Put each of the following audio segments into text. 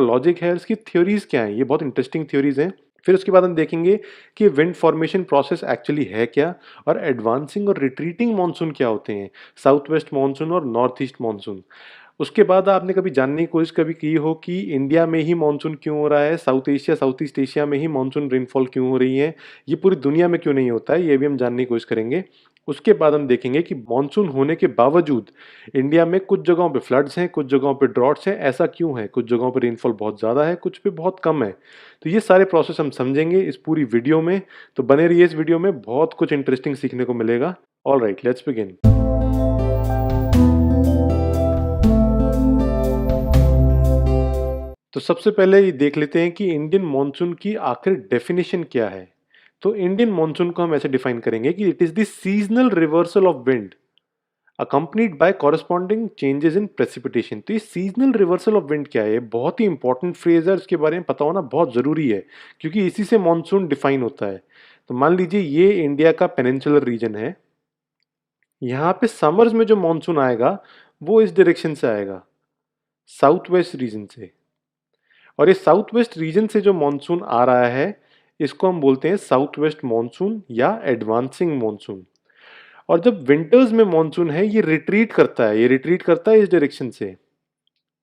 Logic है, इसकी theories क्या हैं, ये बहुत इंटरेस्टिंग थ्योरीज हैं। फिर उसके बाद हम देखेंगे कि विंड फॉर्मेशन प्रोसेस एक्चुअली है क्या, और एडवांसिंग और रिट्रीटिंग मानसून क्या होते हैं, साउथ वेस्ट मानसून और नॉर्थ ईस्ट मानसून। उसके बाद आपने कभी जानने की कोशिश कभी की हो कि इंडिया में ही मानसून क्यों हो रहा है, south Asia south east Asia में ही मानसून रेनफॉल क्यों हो रही है, ये पूरी दुनिया में क्यों नहीं होता है, ये भी हम जानने की कोशिश करेंगे। उसके बाद हम देखेंगे कि मानसून होने के बावजूद इंडिया में कुछ जगहों पे फ्लड्स हैं, कुछ जगहों पे ड्रॉट्स हैं, ऐसा क्यों है, कुछ जगहों पे रेनफॉल बहुत ज़्यादा है, कुछ पे बहुत कम है। तो ये सारे प्रोसेस हम समझेंगे इस पूरी वीडियो में। तो बने रहिए इस वीडियो में, बहुत कुछ इंटरेस्टिंग सीखने को मिलेगा। All right, let's begin. तो सबसे पहले ये देख लेते हैं कि इंडियन मॉनसून की आखिर डेफिनेशन क्या है। तो इंडियन मॉनसून को हम ऐसे डिफाइन करेंगे कि it is the seasonal reversal of wind accompanied by corresponding changes in precipitation. तो ये सीजनल रिवर्सल ऑफ विंड क्या है, बहुत ही इंपॉर्टेंट फ्रेज है, इसके बारे में पता होना बहुत जरूरी है, क्योंकि इसी से मॉनसून डिफाइन होता है। तो मान लीजिए ये इंडिया का पेनिनसुलर रीजन है, यहाँ पे समर्स में जो मॉनसून आएगा वो इस डायरेक्शन से आएगा, साउथ वेस्ट रीजन से। और ये साउथ वेस्ट रीजन से जो मॉनसून आ रहा है इसको हम बोलते हैं साउथ वेस्ट मॉनसून या एडवांसिंग मॉनसून। और जब विंटर्स में मॉनसून है ये रिट्रीट करता है, ये रिट्रीट करता है इस डायरेक्शन से,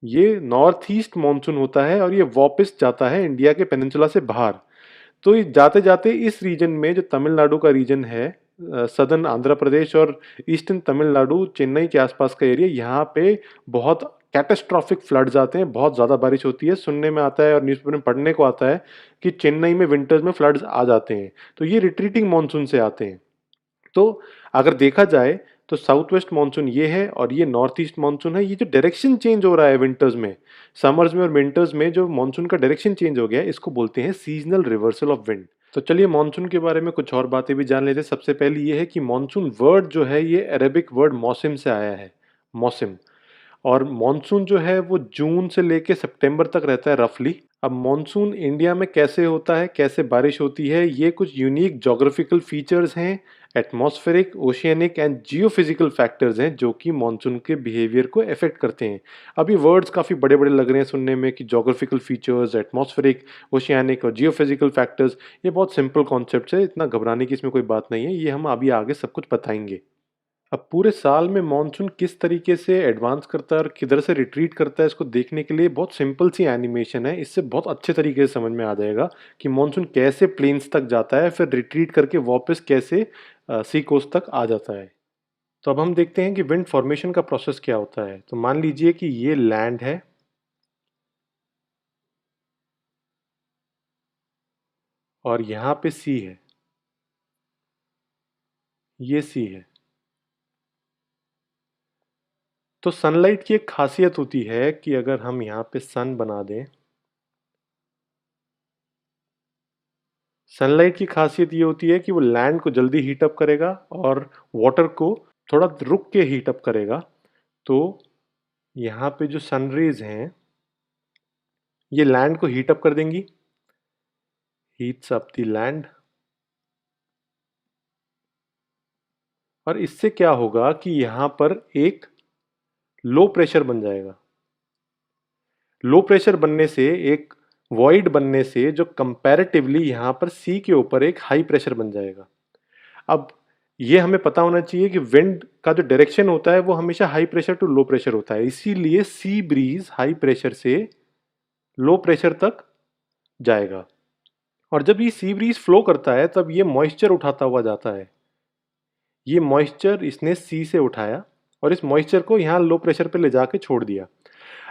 ये नॉर्थ ईस्ट मॉनसून होता है और ये वापस जाता है इंडिया के पेनिनसुला से बाहर। तो ये जाते जाते इस रीजन में जो तमिलनाडु का रीजन है, सदर्न आंध्र प्रदेश और ईस्टर्न तमिलनाडु चेन्नई के आसपास का एरिया, यहाँ पे बहुत कैटेस्ट्रॉफिक फ्लड्स आते हैं, बहुत ज़्यादा बारिश होती है। सुनने में आता है और न्यूज़पेपर में पढ़ने को आता है कि चेन्नई में विंटर्स में फ्लड्स आ जाते हैं। तो ये रिट्रीटिंग मानसून से आते हैं। तो अगर देखा जाए तो साउथ वेस्ट मानसून ये है और ये नॉर्थ ईस्ट मानसून है। ये जो डायरेक्शन चेंज हो रहा है विंटर्स में, समर्स में और विंटर्स में जो मानसून का डायरेक्शन चेंज हो गया है, इसको बोलते हैं सीजनल रिवर्सल ऑफ विंड। तो चलिए मानसून के बारे में कुछ और बातें भी जान लेते हैं। सबसे पहले ये है कि मानसून वर्ड जो है ये अरेबिक वर्ड मौसम से आया है, मौसम। और मॉनसून जो है वो जून से लेके सितंबर तक रहता है रफली। अब मॉनसून इंडिया में कैसे होता है, कैसे बारिश होती है, ये कुछ यूनिक जोग्राफिकल फीचर्स हैं, atmospheric, oceanic and geophysical factors हैं जो कि मॉनसून के बिहेवियर को अफेक्ट करते हैं। अब ये वर्ड्स काफ़ी बड़े बड़े लग रहे हैं सुनने में कि जोग्राफिकल फीचर्स, एटमॉस्फेरिक, ओशियनिक और जियोफिजिकल फैक्टर्स। ये बहुत सिंपल कॉन्सेप्ट है, इतना घबराने की इसमें कोई बात नहीं है, ये हम अभी आगे सब कुछ बताएंगे। अब पूरे साल में मॉनसून किस तरीके से एडवांस करता है और किधर से रिट्रीट करता है, इसको देखने के लिए बहुत सिंपल सी एनिमेशन है। इससे बहुत अच्छे तरीके से समझ में आ जाएगा कि मॉनसून कैसे प्लेन्स तक जाता है, फिर रिट्रीट करके वापस कैसे सी कोस्ट तक आ जाता है। तो अब हम देखते हैं कि विंड फॉर्मेशन का प्रोसेस क्या होता है। तो मान लीजिए कि ये लैंड है और यहाँ पे सी है, ये सी है। तो सनलाइट की एक खासियत होती है कि अगर हम यहाँ पे सन बना दें, सनलाइट की खासियत ये होती है कि वो लैंड को जल्दी हीट अप करेगा और वाटर को थोड़ा रुक के हीट अप करेगा। तो यहाँ पे जो सन रेज हैं ये लैंड को हीट अप कर देंगी, हीट्स अप द लैंड। और इससे क्या होगा कि यहाँ पर एक लो प्रेशर बन जाएगा। लो प्रेशर बनने से, एक वॉइड बनने से, जो कंपैरेटिवली यहाँ पर सी के ऊपर एक हाई प्रेशर बन जाएगा। अब ये हमें पता होना चाहिए कि विंड का जो डायरेक्शन होता है वो हमेशा high pressure to low pressure होता है, इसीलिए सी ब्रीज हाई प्रेशर से लो प्रेशर तक जाएगा। और जब ये सी ब्रीज फ्लो करता है तब ये मॉइस्चर उठाता हुआ जाता है। ये मॉइस्चर इसने सी से उठाया और इस मॉइस्चर को यहाँ लो प्रेशर पे ले जाके छोड़ दिया।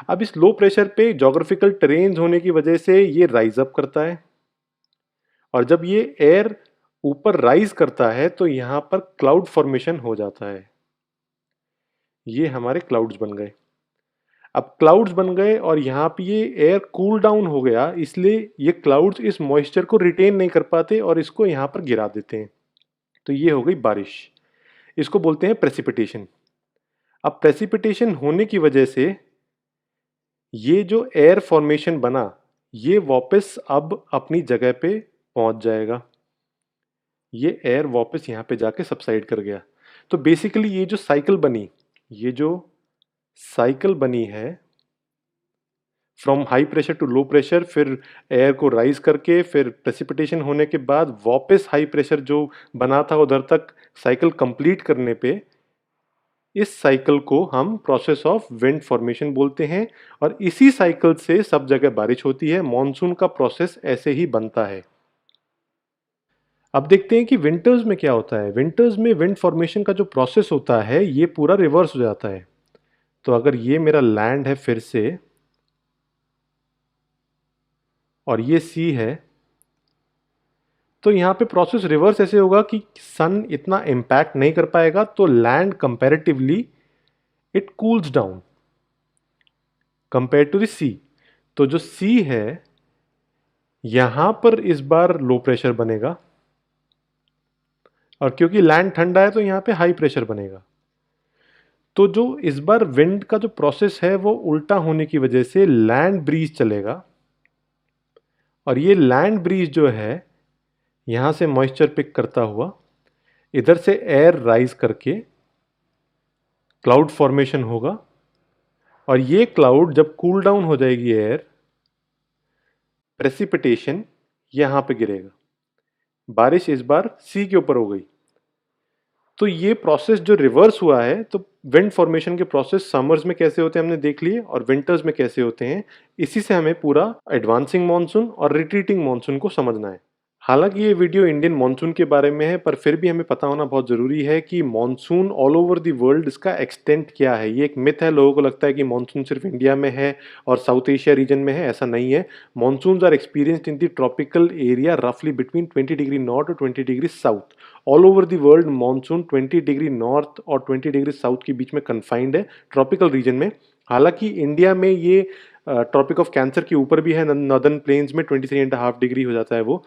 अब इस लो प्रेशर पे जोग्राफिकल टेरेन्स होने की वजह से ये राइज अप करता है, और जब ये एयर ऊपर राइज करता है तो यहाँ पर क्लाउड फॉर्मेशन हो जाता है। ये हमारे क्लाउड्स बन गए। अब क्लाउड्स बन गए और यहाँ पे ये एयर कूल डाउन हो गया, इसलिए ये क्लाउड्स इस मॉइस्चर को रिटेन नहीं कर पाते और इसको यहाँ पर गिरा देते हैं। तो ये हो गई बारिश, इसको बोलते हैं प्रेसिपिटेशन। अब प्रेसिपिटेशन होने की वजह से ये जो एयर फॉर्मेशन बना ये वापस अब अपनी जगह पे पहुंच जाएगा। ये एयर वापस यहाँ पे जाके सबसाइड कर गया। तो बेसिकली ये जो साइकिल बनी, ये जो साइकिल बनी है from high pressure to low pressure, फिर एयर को राइज करके, फिर प्रेसिपिटेशन होने के बाद वापस हाई प्रेशर जो बना था उधर तक साइकिल कंप्लीट करने पे, इस साइकिल को हम प्रोसेस ऑफ विंड फॉर्मेशन बोलते हैं। और इसी साइकिल से सब जगह बारिश होती है। मॉनसून का प्रोसेस ऐसे ही बनता है। अब देखते हैं कि विंटर्स में क्या होता है। विंटर्स में विंड फॉर्मेशन का जो प्रोसेस होता है ये पूरा रिवर्स हो जाता है। तो अगर ये मेरा लैंड है फिर से, और ये सी है, तो यहाँ पे प्रोसेस रिवर्स ऐसे होगा कि सन इतना इम्पैक्ट नहीं कर पाएगा, तो land comparatively it cools down compare to the sea. तो जो सी है यहां पर इस बार लो प्रेशर बनेगा, और क्योंकि लैंड ठंडा है तो यहां पे हाई प्रेशर बनेगा। तो जो इस बार विंड का जो प्रोसेस है वो उल्टा होने की वजह से लैंड ब्रीज चलेगा, और ये लैंड ब्रीज जो है यहां से मॉइस्चर पिक करता हुआ इधर से एयर राइज करके क्लाउड फॉर्मेशन होगा, और ये क्लाउड जब कूल डाउन हो जाएगी एयर, प्रेसिपिटेशन यहां पे गिरेगा। बारिश इस बार सी के ऊपर हो गई। तो ये प्रोसेस जो रिवर्स हुआ है, तो विंड फॉर्मेशन के प्रोसेस समर्स में कैसे होते हैं हमने देख लिए, और विंटर्स में कैसे होते हैं। इसी से हमें पूरा एडवांसिंग मॉनसून और रिट्रीटिंग मॉनसून को समझना है। हालांकि ये वीडियो इंडियन मॉनसून के बारे में है, पर फिर भी हमें पता होना बहुत ज़रूरी है कि monsoon all over the world इसका एक्सटेंट क्या है। ये एक मिथ है, लोगों को लगता है कि मॉनसून सिर्फ इंडिया में है और साउथ एशिया रीजन में है। ऐसा नहीं है। Monsoons are experienced in the tropical area रफली बिटवीन 20 डिग्री नॉर्थ और 20 degree south. All over the world monsoon 20 degree north और 20 डिग्री साउथ के बीच में कन्फाइंड है, ट्रॉपिकल रीजन में। हालांकि इंडिया में ये ट्रॉपिक ऑफ कैंसर के ऊपर भी है, नॉर्दर्न प्लेन्स में 23.5 डिग्री हो जाता है वो।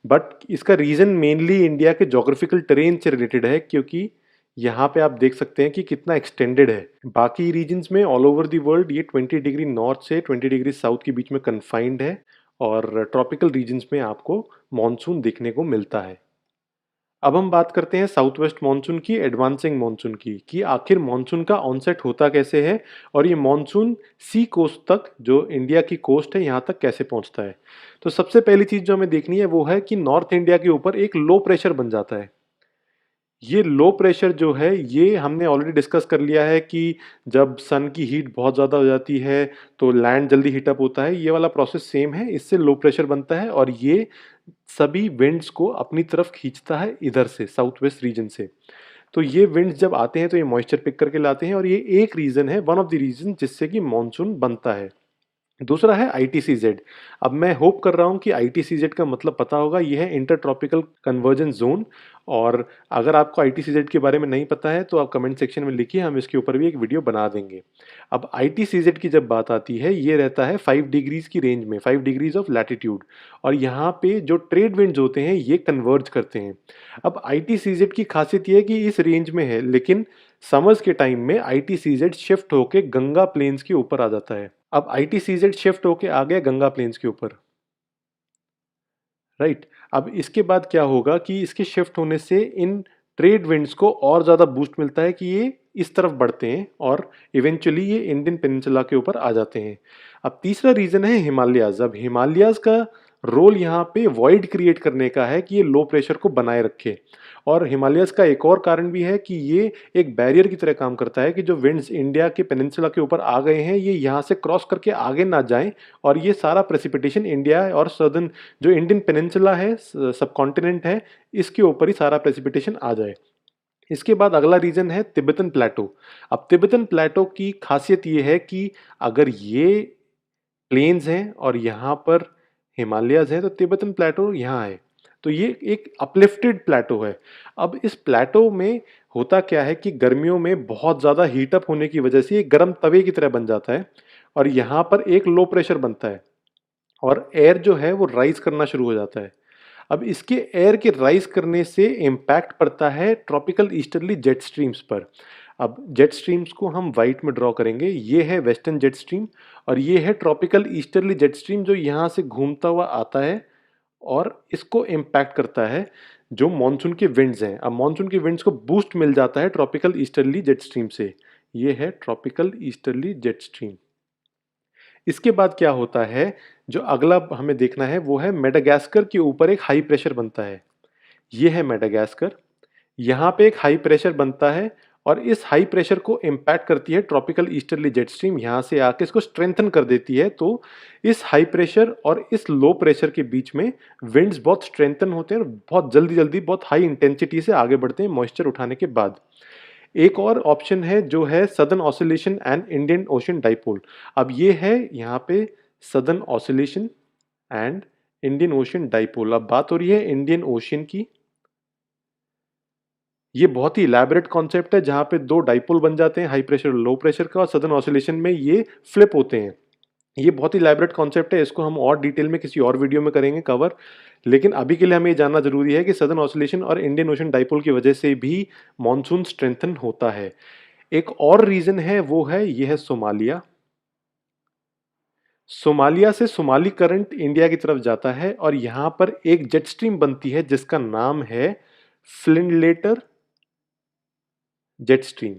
बट इसका रीजन मेनली इंडिया के जोग्राफिकल टेरेन से रिलेटेड है, क्योंकि यहाँ पे आप देख सकते हैं कि कितना एक्सटेंडेड है। बाकी रीजन्स में ऑल ओवर द वर्ल्ड ये 20 डिग्री नॉर्थ से 20 डिग्री साउथ के बीच में कन्फाइंड है, और ट्रॉपिकल रीजन्स में आपको मॉनसून देखने को मिलता है। अब हम बात करते हैं साउथ वेस्ट मानसून की, एडवांसिंग मानसून की, कि आखिर मानसून का ऑनसेट होता कैसे है, और ये मानसून सी कोस्ट तक, जो इंडिया की कोस्ट है, यहाँ तक कैसे पहुँचता है। तो सबसे पहली चीज़ जो हमें देखनी है वो है कि नॉर्थ इंडिया के ऊपर एक लो प्रेशर बन जाता है। ये लो प्रेशर जो है ये हमने ऑलरेडी डिस्कस कर लिया है कि जब सन की हीट बहुत ज़्यादा हो जाती है तो लैंड जल्दी हीटअप होता है। ये वाला प्रोसेस सेम है, इससे लो प्रेशर बनता है, और ये सभी विंड्स को अपनी तरफ खींचता है इधर से, साउथ वेस्ट रीजन से। तो ये विंड्स जब आते हैं तो ये मॉइस्चर पिक करके लाते हैं, और ये एक रीज़न है, वन ऑफ द रीज़न जिससे कि मानसून बनता है। दूसरा है आईटीसीजेड। अब मैं होप कर रहा हूँ कि आईटीसीजेड का मतलब पता होगा। ये है इंटर ट्रॉपिकल कन्वर्जेंस जोन। और अगर आपको आईटीसीजेड के बारे में नहीं पता है तो आप कमेंट सेक्शन में लिखिए, हम इसके ऊपर भी एक वीडियो बना देंगे। अब आईटीसीजेड की जब बात आती है, ये रहता है 5 डिग्रीज की रेंज में, 5 डिग्रीज ऑफ लैटिट्यूड, और यहाँ पे जो ट्रेड विंड्स होते हैं ये कन्वर्ज करते हैं। अब आईटीसीजेड की खासियत ये है कि इस रेंज में है, लेकिन समर्स के टाइम में आईटीसीजेड शिफ्ट होके गंगा प्लेन्स के ऊपर आ जाता है। अब आईटीसीजेड शिफ्ट होके आ गया गंगा प्लेन्स के ऊपर, राइट। अब इसके बाद क्या होगा कि इसके शिफ्ट होने से इन ट्रेड विंड्स को और ज़्यादा बूस्ट मिलता है कि ये इस तरफ बढ़ते हैं, और इवेंचुअली ये इंडियन पेनिनसुला के ऊपर आ जाते हैं। अब तीसरा रीज़न है हिमालयाज़। अब हिमालयाज़ का रोल यहाँ पे वॉइड क्रिएट करने का है कि ये लो प्रेशर को बनाए रखे। और हिमालयाज़ का एक और कारण भी है कि ये एक बैरियर की तरह काम करता है कि जो विंड्स इंडिया के पेनिनसुला के ऊपर आ गए हैं ये यहाँ से क्रॉस करके आगे ना जाएं, और ये सारा प्रेसिपिटेशन इंडिया और सदर्न जो इंडियन पेनिनसुला है, सब कॉन्टिनेंट है, इसके ऊपर ही सारा प्रेसिपिटेशन आ जाए। इसके बाद अगला रीजन है तिब्बतन प्लेटो। अब तिब्बतन प्लेटो की खासियत ये है कि अगर ये प्लेन्स हैं और यहाँ पर हिमालयाज़ हैं, तो तिब्बतन प्लेटो यहाँ है। तो ये एक अपलिफ्टेड प्लेटो है। अब इस प्लेटो में होता क्या है कि गर्मियों में बहुत ज़्यादा हीटअप होने की वजह से ये गर्म तवे की तरह बन जाता है, और यहाँ पर एक लो प्रेशर बनता है, और एयर जो है वो राइज करना शुरू हो जाता है। अब इसके एयर के राइज करने से इम्पैक्ट पड़ता है ट्रॉपिकल ईस्टर्ली जेट स्ट्रीम्स पर। अब जेट स्ट्रीम्स को हम वाइट में ड्रॉ करेंगे। ये है वेस्टर्न जेट स्ट्रीम, और ये है ट्रॉपिकल ईस्टर्ली जेट स्ट्रीम जो यहाँ से घूमता हुआ आता है, और इसको इम्पैक्ट करता है जो मॉनसून के विंड्स हैं। अब मॉनसून के विंड्स को बूस्ट मिल जाता है ट्रॉपिकल ईस्टर्ली जेट स्ट्रीम से। ये है ट्रॉपिकल ईस्टर्ली जेट स्ट्रीम। इसके बाद क्या होता है, जो अगला हमें देखना है वो है मेडागास्कर के ऊपर एक हाई प्रेशर बनता है। ये है मेडागास्कर। यहाँ पे एक हाई प्रेशर बनता है और इस हाई प्रेशर को इम्पैक्ट करती है ट्रॉपिकल ईस्टर्ली जेट स्ट्रीम, यहाँ से आके इसको स्ट्रेंथन कर देती है। तो इस हाई प्रेशर और इस लो प्रेशर के बीच में विंड्स बहुत स्ट्रेंथन होते हैं और बहुत जल्दी जल्दी बहुत हाई इंटेंसिटी से आगे बढ़ते हैं मॉइस्चर उठाने के बाद। एक और ऑप्शन है जो है southern oscillation and Indian ocean dipole. अब ये है यहाँ पे southern oscillation and Indian ocean dipole. अब बात हो रही है इंडियन ओशन की। ये बहुत ही इलैबोरेट कॉन्सेप्ट है जहाँ पे दो डाइपोल बन जाते हैं, हाई प्रेशर और लो प्रेशर का, और सदर्न ऑसिलेशन में ये फ्लिप होते हैं। ये बहुत ही इलैबोरेट कॉन्सेप्ट है, इसको हम और डिटेल में किसी और वीडियो में करेंगे कवर। लेकिन अभी के लिए हमें ये जानना जरूरी है कि सदर्न ऑसिलेशन और इंडियन ओशन डाइपोल की वजह से भी मॉनसून स्ट्रेंथन होता है। एक और रीजन है, वो है ये है सोमालिया। सोमालिया से सोमाली करंट इंडिया की तरफ जाता है और यहाँ पर एक जेट स्ट्रीम बनती है जिसका नाम है फ्लिंडलेटर जेट स्ट्रीम।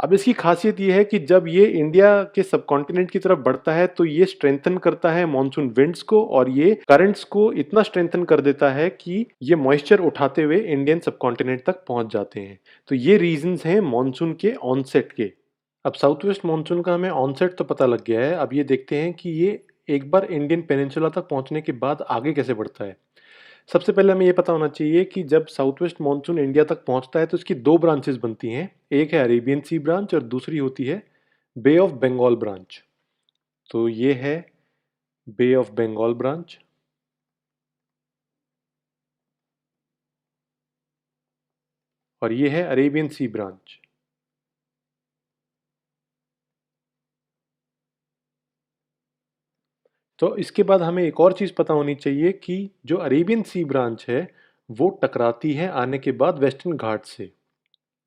अब इसकी खासियत ये है कि जब ये इंडिया के सबकॉन्टिनेंट की तरफ बढ़ता है तो ये स्ट्रेंथन करता है मॉनसून विंड्स को और ये करंट्स को इतना स्ट्रेंथन कर देता है कि ये मॉइस्चर उठाते हुए इंडियन सबकॉन्टिनेंट तक पहुंच जाते हैं। तो ये रीजंस हैं मॉनसून के ऑनसेट के। अब साउथ वेस्ट मॉनसून का हमें ऑनसेट तो पता लग गया है। अब ये देखते हैं कि ये एक बार इंडियन पेनिनसुला तक पहुंचने के बाद आगे कैसे बढ़ता है। सबसे पहले हमें ये पता होना चाहिए कि जब साउथ वेस्ट मानसून इंडिया तक पहुंचता है तो इसकी दो ब्रांचेस बनती हैं। एक है अरेबियन सी ब्रांच और दूसरी होती है बे ऑफ बंगाल ब्रांच। तो ये है बे ऑफ बंगाल ब्रांच और ये है अरेबियन सी ब्रांच। तो इसके बाद हमें एक और चीज़ पता होनी चाहिए कि जो अरेबियन सी ब्रांच है वो टकराती है आने के बाद वेस्टर्न घाट से।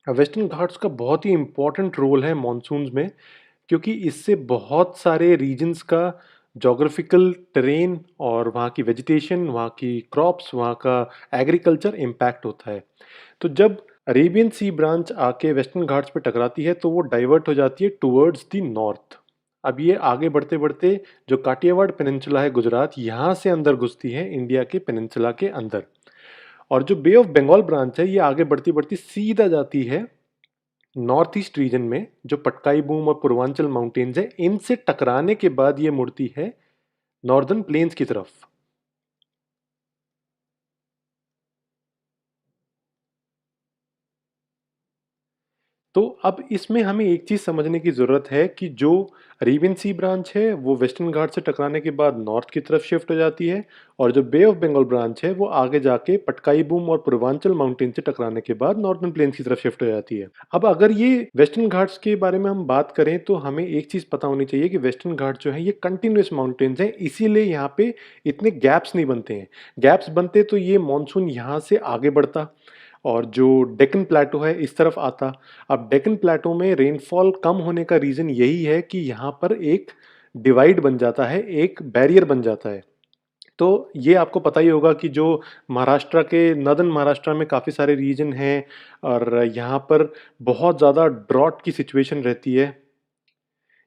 वेस्टर्न घाट्स का बहुत ही इंपॉर्टेंट रोल है मॉनसून्स में, क्योंकि इससे बहुत सारे रीजन्स का जोग्राफिकल टेरेन और वहाँ की वेजिटेशन, वहाँ की क्रॉप्स, वहाँ का एग्रीकल्चर इम्पैक्ट होता है। तो जब अरेबियन सी ब्रांच आके वेस्टर्न घाट्स पे टकराती है तो वो डाइवर्ट हो जाती है टुवर्ड्स द नॉर्थ। अब ये आगे बढ़ते बढ़ते जो काठियावाड़ पेनिनसुला है गुजरात, यहाँ से अंदर घुसती है इंडिया के पेनिनसुला के अंदर। और जो बे ऑफ बंगाल ब्रांच है ये आगे बढ़ती बढ़ती सीधा जाती है नॉर्थ ईस्ट रीजन में, जो पटकाई बूम और पूर्वांचल माउंटेन्स है इनसे टकराने के बाद ये मुड़ती है नॉर्दर्न प्लेन्स की तरफ। तो अब इसमें हमें एक चीज़ समझने की ज़रूरत है कि जो अरेबियन सी ब्रांच है वो वेस्टर्न घाट से टकराने के बाद नॉर्थ की तरफ शिफ्ट हो जाती है और जो बे ऑफ बंगाल ब्रांच है वो आगे जाके पटकाई बूम और पूर्वांचल माउंटेन से टकराने के बाद नॉर्दर्न प्लेन्स की तरफ शिफ्ट हो जाती है। अब अगर ये वेस्टर्न घाट्स के बारे में हम बात करें तो हमें एक चीज़ पता होनी चाहिए कि वेस्टर्न घाट जो है ये कंटिन्यूस माउंटेन्स हैं, इसीलिए यहाँ पे इतने गैप्स नहीं बनते हैं। गैप्स बनते तो ये मानसून यहाँ से आगे बढ़ता और जो डेक्कन प्लेटो है इस तरफ आता। अब डेक्कन प्लेटो में रेनफॉल कम होने का रीज़न यही है कि यहाँ पर एक डिवाइड बन जाता है, एक बैरियर बन जाता है। तो ये आपको पता ही होगा कि जो महाराष्ट्र के नॉर्दर्न महाराष्ट्र में काफ़ी सारे रीजन हैं और यहाँ पर बहुत ज़्यादा ड्रॉट की सिचुएशन रहती है।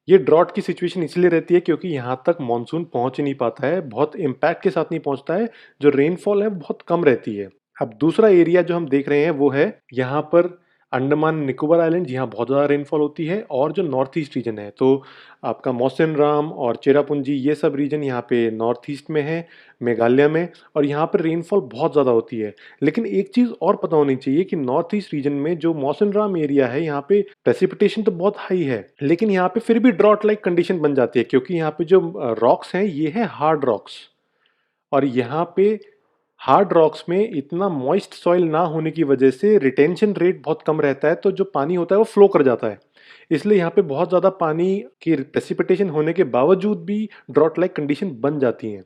ये ड्रॉट की सिचुएशन इसलिए रहती है क्योंकि यहाँ तक मानसून पहुँच ही नहीं पाता है, बहुत इम्पैक्ट के साथ नहीं पहुँचता है, जो रेनफॉल है बहुत कम रहती है। अब दूसरा एरिया जो हम देख रहे हैं वो है यहाँ पर अंडमान निकोबार आइलैंड, यहाँ बहुत ज़्यादा रेनफॉल होती है और जो नॉर्थ ईस्ट रीजन है तो आपका मौसिन राम और चेरापूंजी ये सब रीजन यहाँ पे नॉर्थ ईस्ट में है, मेघालय में, और यहाँ पर रेनफॉल बहुत ज़्यादा होती है। लेकिन एक चीज़ और पता होनी चाहिए कि नॉर्थ ईस्ट रीजन में जो मौसिन राम एरिया है यहाँ पे प्रेसिपिटेशन तो बहुत हाई है लेकिन यहाँ पे फिर भी ड्रॉट लाइक कंडीशन बन जाती है क्योंकि यहाँ पे जो रॉक्स हैं ये है हार्ड रॉक्स और यहाँ पे हार्ड रॉक्स में इतना मॉइस्ट सॉइल ना होने की वजह से रिटेंशन रेट बहुत कम रहता है, तो जो पानी होता है वो फ्लो कर जाता है। इसलिए यहाँ पे बहुत ज़्यादा पानी की प्रेसिपिटेशन होने के बावजूद भी ड्रॉट लाइक कंडीशन बन जाती हैं।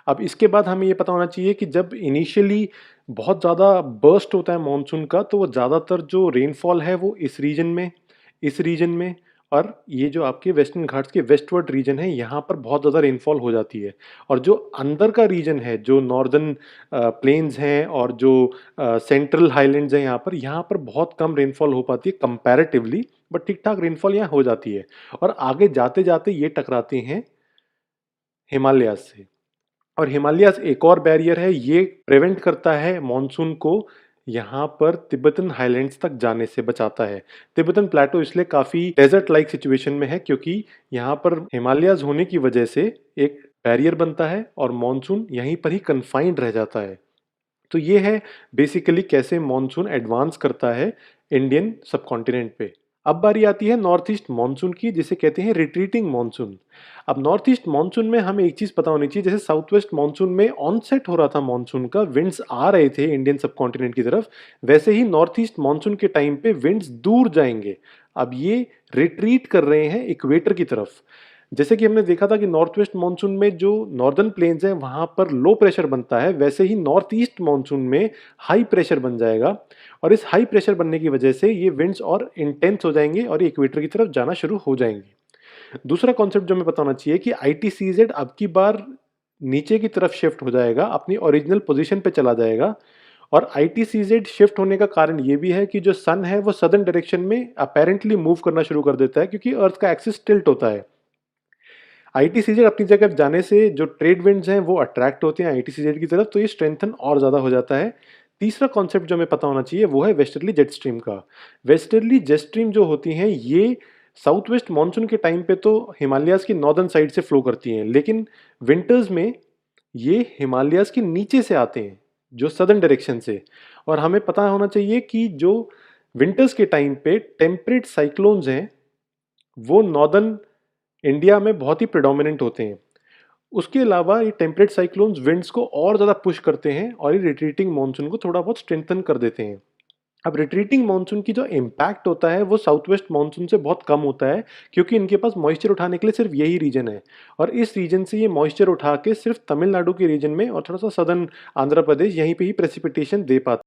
अब इसके बाद हमें ये पता होना चाहिए कि जब इनिशियली बहुत ज़्यादा बर्स्ट होता है मॉनसून का तो वो ज़्यादातर जो रेनफॉल है वो इस रीजन में और ये जो आपके वेस्टर्न घाट्स के वेस्टवर्ड रीजन है यहाँ पर बहुत ज़्यादा रेनफॉल हो जाती है। और जो अंदर का रीजन है, जो नॉर्दर्न प्लेन्स हैं और जो सेंट्रल हाईलैंड्स हैं यहाँ पर बहुत कम रेनफॉल हो पाती है कंपैरेटिवली बट ठीक-ठाक रेनफॉल यहाँ हो जाती है और आगे जाते-जाते ये टकराते हैं हिमालयाज़ से। और हिमालयाज़ एक और बैरियर है, ये प्रिवेंट करता है मॉनसून को यहाँ पर तिब्बतन हाइलैंड्स तक जाने से बचाता है। तिब्बतन प्लेटो इसलिए काफ़ी डेज़र्ट लाइक सिचुएशन में है क्योंकि यहाँ पर हिमालयाज़ होने की वजह से एक बैरियर बनता है और मॉनसून यहीं पर ही कन्फाइंड रह जाता है। तो ये है बेसिकली कैसे मॉनसून एडवांस करता है इंडियन सबकॉन्टिनेंट पे। अब बारी आती है नॉर्थ ईस्ट मॉनसून की, जिसे कहते हैं रिट्रीटिंग मॉनसून। अब नॉर्थ ईस्ट मॉनसून में हमें एक चीज़ पता होनी चाहिए, जैसे साउथ वेस्ट मॉनसून में ऑनसेट हो रहा था मॉनसून का, विंड्स आ रहे थे इंडियन सबकॉन्टिनेंट की तरफ, वैसे ही नॉर्थ ईस्ट मॉनसून के टाइम पे विंड्स दूर जाएंगे। अब ये रिट्रीट कर रहे हैं इक्वेटर की तरफ। जैसे कि हमने देखा था कि नॉर्थ वेस्ट मॉनसून में जो नॉर्दर्न प्लेन्स हैं वहाँ पर लो प्रेशर बनता है, वैसे ही नॉर्थ ईस्ट मॉनसून में हाई प्रेशर बन जाएगा और इस हाई प्रेशर बनने की वजह से ये विंड्स और इंटेंस हो जाएंगे और ये इक्वेटर की तरफ जाना शुरू हो जाएंगे। दूसरा कॉन्सेप्ट जो हमें पता होना चाहिए कि आईटीसीजेड अब की बार नीचे की तरफ शिफ्ट हो जाएगा, अपनी ओरिजिनल पोजीशन पे चला जाएगा और आईटीसीजेड शिफ्ट होने का कारण ये भी है कि जो सन है वो सदर्न डायरेक्शन में अपेरेंटली मूव करना शुरू कर देता है क्योंकि अर्थ का एक्सिस टिल्ट होता है। आईटीसीजेड अपनी जगह जाने से जो ट्रेड विंड्स हैं वो अट्रैक्ट होते हैं आईटीसीजेड की तरफ, तो ये स्ट्रेंथन और ज़्यादा हो जाता है। तीसरा कॉन्सेप्ट जो हमें पता होना चाहिए वो है वेस्टर्ली जेट स्ट्रीम का। वेस्टर्ली जेट स्ट्रीम जो होती हैं ये साउथ वेस्ट मानसून के टाइम पे तो हिमालयाज़ की नॉर्दर्न साइड से फ्लो करती हैं, लेकिन विंटर्स में ये हिमालयाज़ के नीचे से आते हैं, जो सदर्न डायरेक्शन से। और हमें पता होना चाहिए कि जो विंटर्स के टाइम पे टेम्परेट साइक्लोन्स हैं वो नॉर्दर्न इंडिया में बहुत ही प्रेडोमिनेंट होते हैं। उसके अलावा ये टेम्परेट साइक्लोन्स विंड्स को और ज़्यादा पुश करते हैं और ये रिट्रीटिंग मानसून को थोड़ा बहुत स्ट्रेंथन कर देते हैं। अब रिट्रीटिंग मानसून की जो इम्पैक्ट होता है वो साउथ वेस्ट मानसून से बहुत कम होता है क्योंकि इनके पास मॉइस्चर उठाने के लिए सिर्फ यही रीजन है और इस रीजन से ये मॉइस्चर उठा के सिर्फ तमिलनाडु के रीजन में और थोड़ा सा सदर्न आंध्र प्रदेश यहीं पे ही प्रेसिपिटेशन दे पाते हैं।